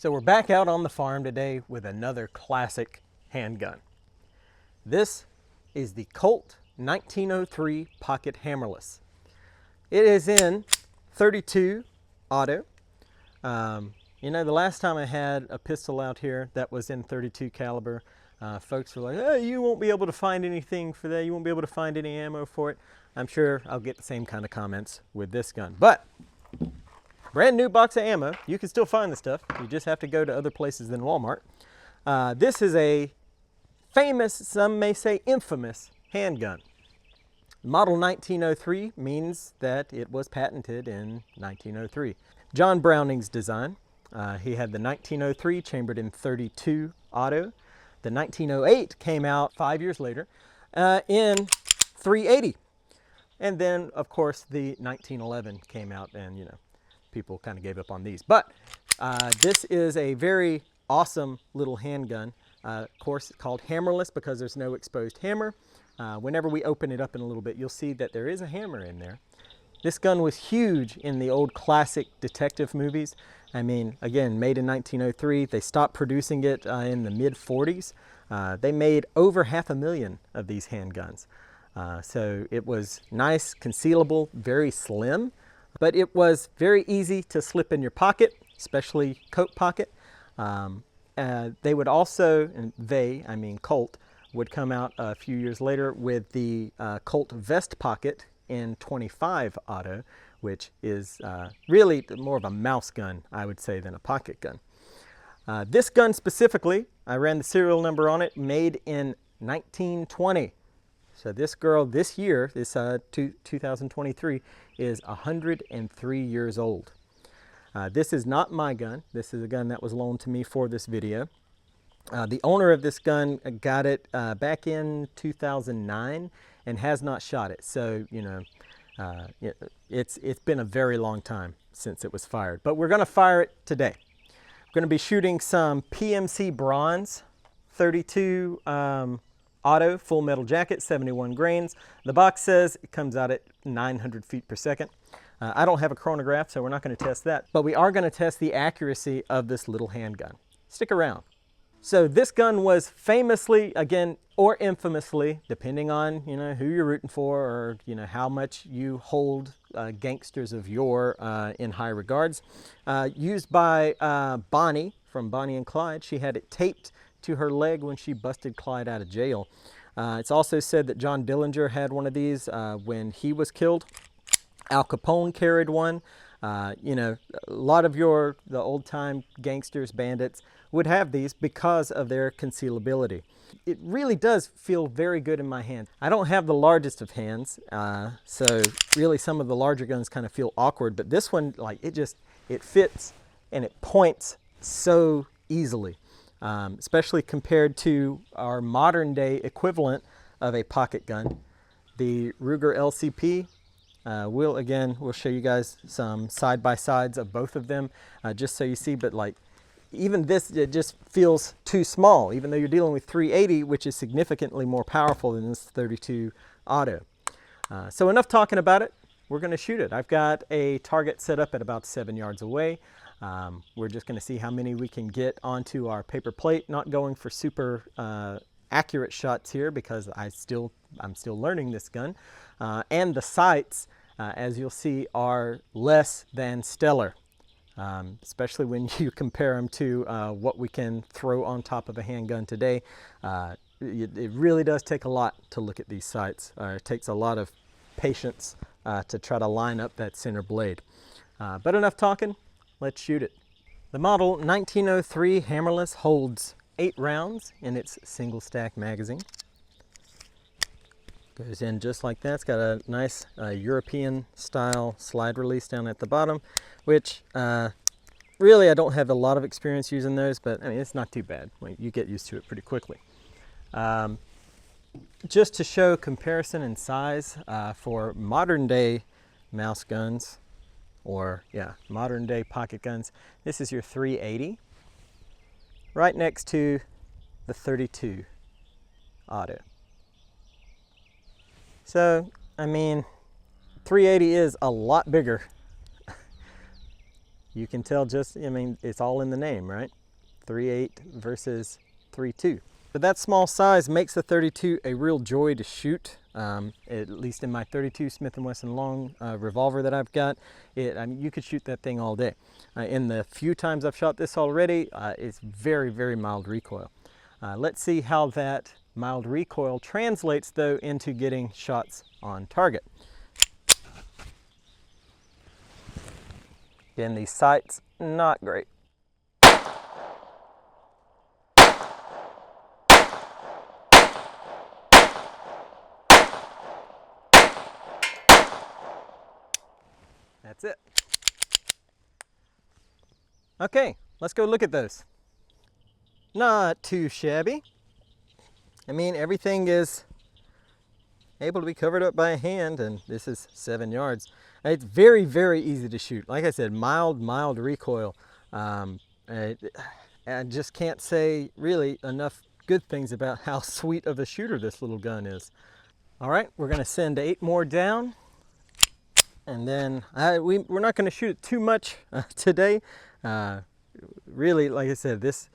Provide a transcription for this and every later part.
So we're back out on the farm today with another classic handgun. This is the Colt 1903 Pocket Hammerless. It is in 32 auto. You know, the last time I had a pistol out here that was in 32 caliber, folks were like, oh, you won't be able to find anything for that. You won't be able to find any ammo for it. I'm sure I'll get the same kind of comments with this gun. But brand new box of ammo. You can still find the stuff. You just have to go to other places than Walmart. This is a famous, some may say infamous, handgun. Model 1903 means that it was patented in 1903. John Browning's design. He had the 1903 chambered in 32 auto. The 1908 came out 5 years later in 380. And then, of course, the 1911 came out, and, you know, people kind of gave up on these. But this is a very awesome little handgun. Of course, it's called Hammerless because there's no exposed hammer. Whenever we open it up in a little bit, you'll see that there is a hammer in there. This gun was huge in the old classic detective movies. I mean, again, made in 1903. They stopped producing it in the mid-40s. They made over 500,000 of these handguns. So it was nice, concealable, very slim, but it was very easy to slip in your pocket, especially coat pocket. They would also, and they, I mean Colt, would come out a few years later with the Colt vest pocket in 25 auto, which is really more of a mouse gun, I would say, than a pocket gun. This gun specifically, I ran the serial number on it, made in 1920. So this girl this year, this 2023, is 103 years old. This is not my gun. This is a gun that was loaned to me for this video. The owner of this gun got it back in 2009 and has not shot it. So, you know, it's been a very long time since it was fired. But we're going to fire it today. We're going to be shooting some PMC bronze 32 auto full metal jacket, 71 grains. The box says it comes out at 900 feet per second. I don't have a chronograph, so we're not going to test that. But we are going to test the accuracy of this little handgun. Stick around. So this gun was famously, again, or infamously, depending on, you know, who you're rooting for or, you know, how much you hold gangsters of yore in high regards, used by Bonnie from Bonnie and Clyde. She had it taped to her leg when she busted Clyde out of jail. It's also said that John Dillinger had one of these when he was killed. Al Capone carried one. You know, a lot of the old-time gangsters, bandits, would have these because of their concealability. It really does feel very good in my hand. I don't have the largest of hands, so really some of the larger guns kind of feel awkward, but this one, like, it fits and it points so easily, especially compared to our modern day equivalent of a pocket gun, the Ruger LCP. We'll show you guys some side-by-sides of both of them, just so you see, but like, even this, it just feels too small, even though you're dealing with 380, which is significantly more powerful than this 32 auto. So enough talking about it. We're going to shoot it. I've got a target set up at about 7 yards away. We're just going to see how many we can get onto our paper plate. Not going for super accurate shots here because I'm still learning this gun. And the sights, as you'll see, are less than stellar. Especially when you compare them to what we can throw on top of a handgun today. It really does take a lot to look at these sights. It takes a lot of patience to try to line up that center blade. But enough talking, let's shoot it. The model 1903 Hammerless holds 8 rounds in its single stack magazine. Goes in just like that. It's got a nice European style slide release down at the bottom, which really I don't have a lot of experience using those, but I mean, it's not too bad. You get used to it pretty quickly. Just to show comparison in size for modern day mouse guns, or modern day pocket guns, this is your 380 right next to the 32 auto. So, I mean, 380 is a lot bigger you can tell just, I mean, it's all in the name, right? 3.8 versus 3.2. But that small size makes the 32 a real joy to shoot. At least in my 32 Smith & Wesson long revolver that I've got, I mean, you could shoot that thing all day. In the few times I've shot this already, it's very, very mild recoil. Let's see how that mild recoil translates though into getting shots on target. Again, these sights, not great. That's it. Okay, let's go look at those. Not too shabby. I mean, everything is able to be covered up by a hand, and this is 7 yards. It's very, very easy to shoot. Like I said, mild recoil. I just can't say really enough good things about how sweet of a shooter this little gun is. All right, we're gonna send 8 more down. And then we're not going to shoot it too much today. Really, like I said, this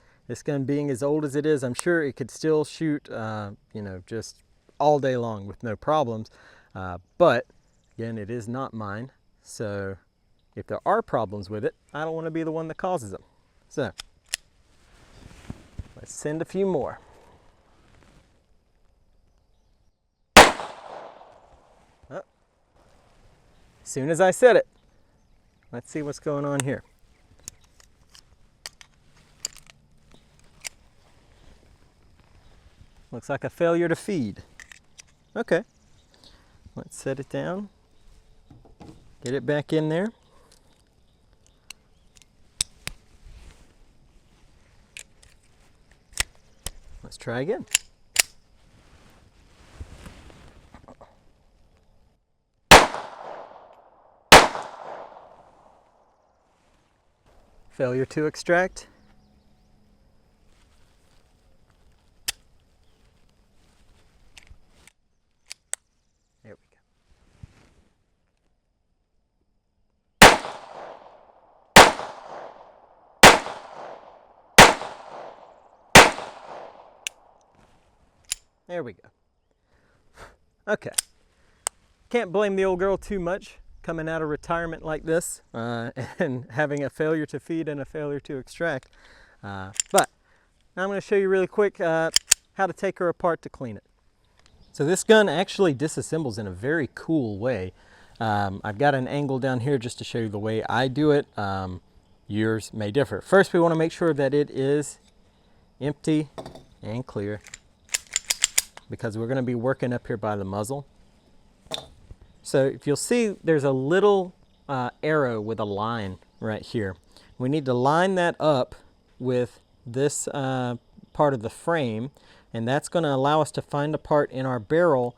gun being as old as it is, I'm sure it could still shoot, you know, just all day long with no problems. But again, it is not mine. So if there are problems with it, I don't want to be the one that causes them. So let's send a few more. As soon as I said it, let's see what's going on here. Looks like a failure to feed. Okay, let's set it down, get it back in there. Let's try again. Failure to extract. There we go. There we go. Okay. Can't blame the old girl too much coming out of retirement like this and having a failure to feed and a failure to extract. But now I'm going to show you really quick how to take her apart to clean it. So this gun actually disassembles in a very cool way. I've got an angle down here just to show you the way I do it. Yours may differ. First, we want to make sure that it is empty and clear, because we're going to be working up here by the muzzle. So if you'll see, there's a little arrow with a line right here. We need to line that up with this part of the frame, and that's going to allow us to find a part in our barrel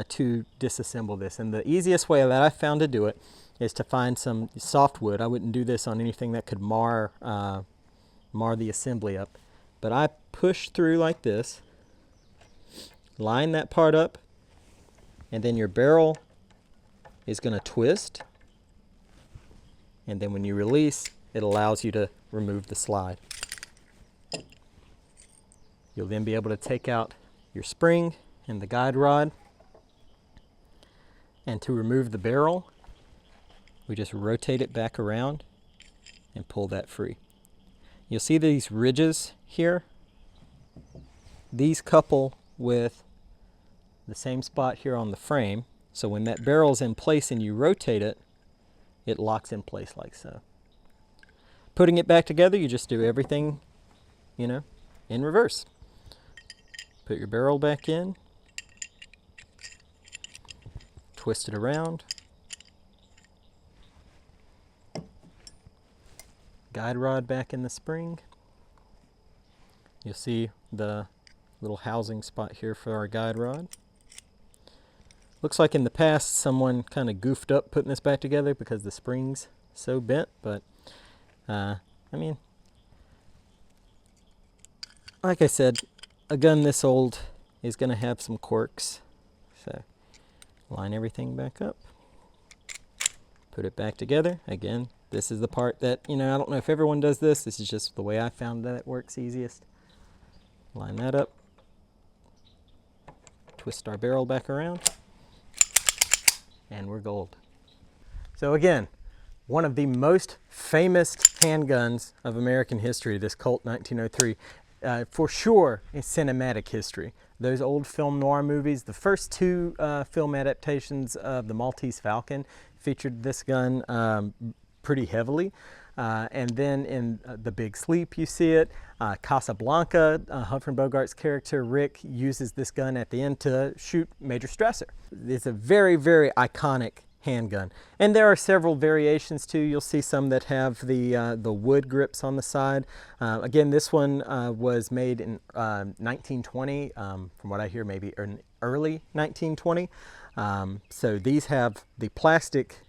to disassemble this. And the easiest way that I found to do it is to find some softwood. I wouldn't do this on anything that could mar the assembly up. But I push through like this, line that part up, and then your barrel is going to twist, and then when you release, it allows you to remove the slide. You'll then be able to take out your spring and the guide rod, and to remove the barrel, we just rotate it back around and pull that free. You'll see these ridges here. These couple with the same spot here on the frame. So when that barrel's in place and you rotate it, it locks in place like so. Putting it back together, you just do everything, you know, in reverse. Put your barrel back in, twist it around, guide rod back in the spring. You'll see the little housing spot here for our guide rod. Looks like in the past someone kind of goofed up putting this back together because the spring's so bent, but I mean, like I said, a gun this old is going to have some quirks. So line everything back up, put it back together. Again, This is the part that, I don't know if everyone does this. This is just the way I found that it works easiest. Line that up. Twist our barrel back around. And we're gold. So again, one of the most famous handguns of American history, this Colt 1903, for sure in cinematic history. Those old film noir movies, the first two film adaptations of the Maltese Falcon featured this gun pretty heavily. And then in The Big Sleep, you see it. Casablanca, Humphrey Bogart's character Rick uses this gun at the end to shoot Major Stresser. It's a very, very iconic handgun. And there are several variations too. You'll see some that have the wood grips on the side. Again, this one was made in 1920, from what I hear, maybe in early 1920. So these have the plastic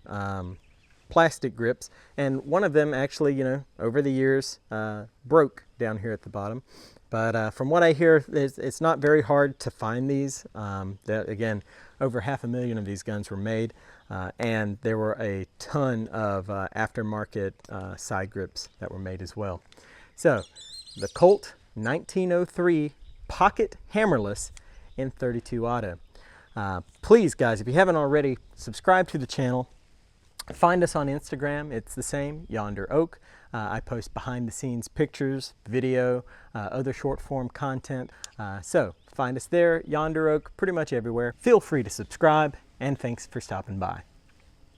grips, and one of them actually, over the years broke down here at the bottom. But from what I hear, it's not very hard to find these. Again, over 500,000 of these guns were made, and there were a ton of aftermarket side grips that were made as well. So the Colt 1903 Pocket Hammerless in .32 Auto. Please, guys, if you haven't already, subscribe to the channel. Find us on Instagram. It's the same, Yonder Oak. I post behind the scenes pictures, video, other short form content. So find us there, Yonder Oak, pretty much everywhere. Feel free to subscribe, and thanks for stopping by.